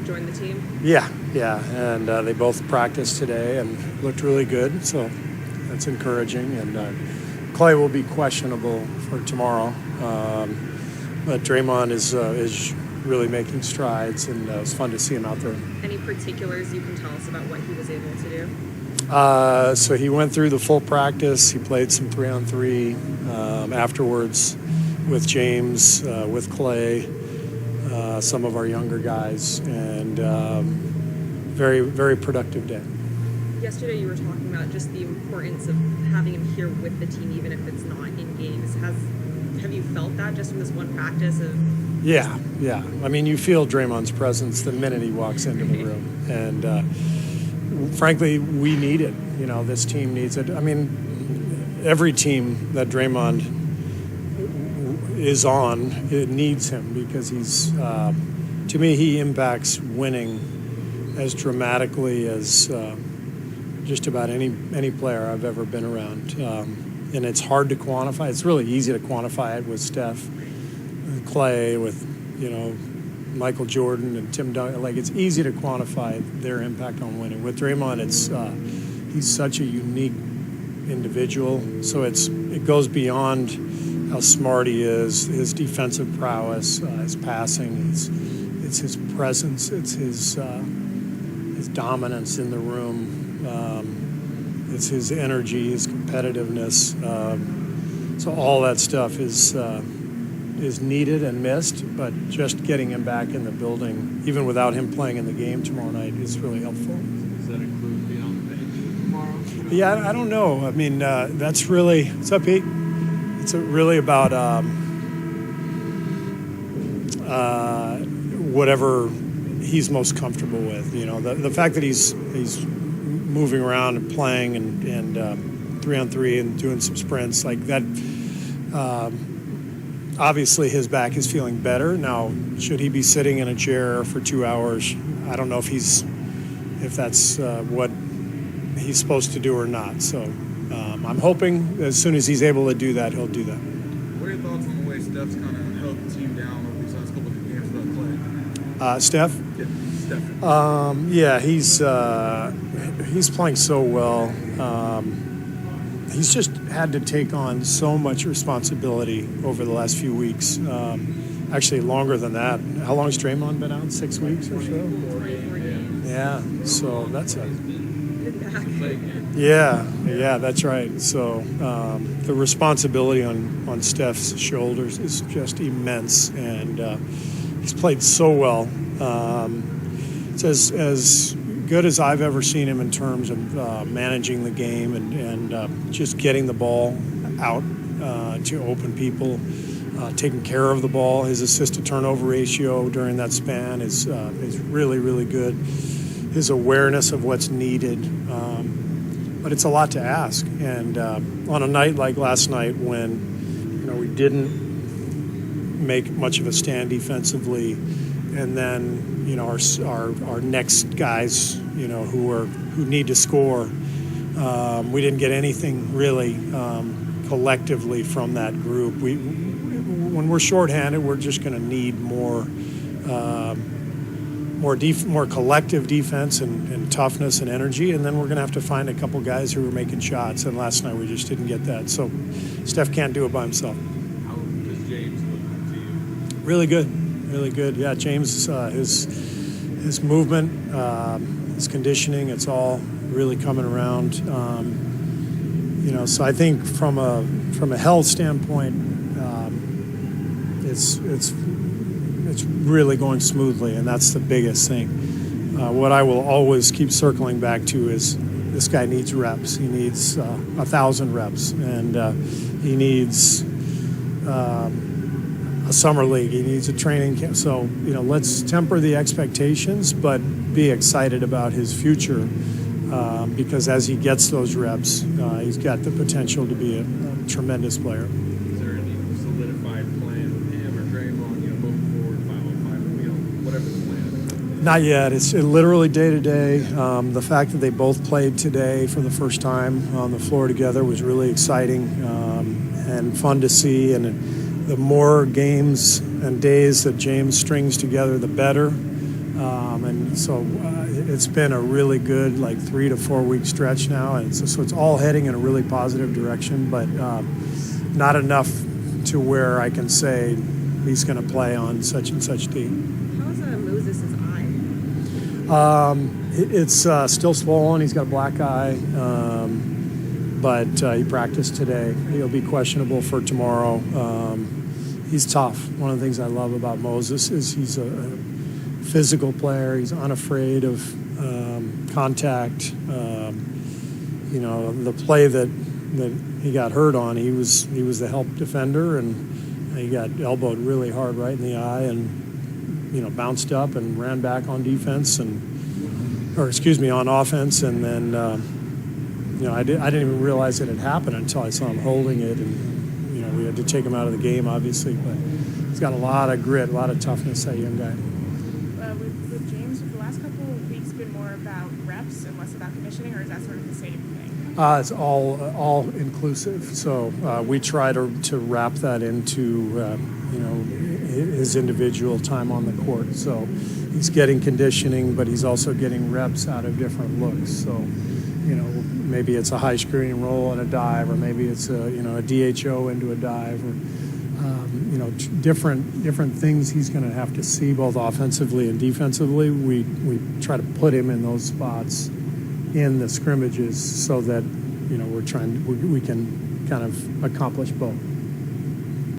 joined the team? Yeah, and they both practiced today and looked really good, so that's encouraging. And Klay will be questionable for tomorrow, but Draymond is really making strides, and it was fun to see him out there. Any particulars you can tell us about what he was able to do? So he went through the full practice. He played some 3-on-3 afterwards with James, with Klay, some of our younger guys, and very, very productive day. Yesterday you were talking about just the importance of having him here with the team, even if it's not in games. Have you felt that just from this one practice? Yeah. I mean, you feel Draymond's presence the minute he walks into the room, and frankly, we need it. This team needs it. I mean, every team that Draymond is on, it needs him because he's, to me, he impacts winning as dramatically as just about any player I've ever been around. And it's hard to quantify. It's really easy to quantify it with Steph, Klay, with Michael Jordan and Tim Duncan. Like, it's easy to quantify their impact on winning. With Draymond, it's he's such a unique individual. So it goes beyond how smart he is, his defensive prowess, his passing. It's his presence. It's his dominance in the room. It's his energy, his competitiveness. So all that stuff is needed and missed, but just getting him back in the building, even without him playing in the game tomorrow night, is really helpful. Does that include being on the bench tomorrow? Yeah, I don't know. I mean, that's really, what's up, Pete? It's really about whatever he's most comfortable with. The fact that he's moving around and playing and 3-on-3 and doing some sprints like that. Obviously, his back is feeling better now. Should he be sitting in a chair for 2 hours? I don't know if that's what he's supposed to do or not. So I'm hoping as soon as he's able to do that, he'll do that. What are your thoughts on the way Steph's kind of held the team down over these last couple of games without Klay? Steph? Yeah, Steph. He's playing so well. He's just had to take on so much responsibility over the last few weeks. Actually, longer than that. How long has Draymond been out? 6 weeks or so? 24 games. Yeah, so that's Yeah, that's right. So the responsibility on Steph's shoulders is just immense, and he's played so well. It's as good as I've ever seen him in terms of managing the game and just getting the ball out to open people, taking care of the ball. His assist-to-turnover ratio during that span is really, really good. His awareness of what's needed. But it's a lot to ask. And on a night like last night when we didn't make much of a stand defensively, and then our next guys who need to score, we didn't get anything really collectively from that group. When we're shorthanded, we're just going to need more collective defense and toughness and energy, and then we're going to have to find a couple guys who are making shots, and last night we just didn't get that. So Steph can't do it by himself. How does James look to you? Really good. Yeah, James, his movement, his conditioning, it's all really coming around. So I think from a health standpoint, it's really going smoothly, and that's the biggest thing. What I will always keep circling back to is this guy needs reps. He needs 1,000 reps, and he needs a summer league. He needs a training camp. So, let's temper the expectations, but be excited about his future because as he gets those reps, he's got the potential to be a tremendous player. Is there any solidified plan with him or Draymond, moving forward, 5-on-5, whatever the plan is? Not yet. It's literally day to day. The fact that they both played today for the first time on the floor together was really exciting and fun to see. And the more games and days that James strings together, the better. And so it's been a really good 3 to 4 week stretch now, and so it's all heading in a really positive direction, but not enough to where I can say he's going to play on such and such team. How's Moses' eye? It's still swollen. He's got a black eye, but he practiced today. He'll be questionable for tomorrow. He's tough. One of the things I love about Moses is he's a physical player. He's unafraid of contact. The play that he got hurt on, he was the help defender, and he got elbowed really hard right in the eye, and bounced up and ran back on defense on offense, and then I didn't even realize it had happened until I saw him holding it, and we had to take him out of the game, obviously, but he's got a lot of grit, a lot of toughness, that young guy. With James, the last couple of weeks been more about reps and less about conditioning, or is that sort of the same thing? It's all inclusive. So we try to wrap that into his individual time on the court. So he's getting conditioning, but he's also getting reps out of different looks. So maybe it's a high screen roll and a dive, or maybe it's a DHO into a dive, or different things he's going to have to see both offensively and defensively. We try to put him in those spots in the scrimmages so that we can kind of accomplish both.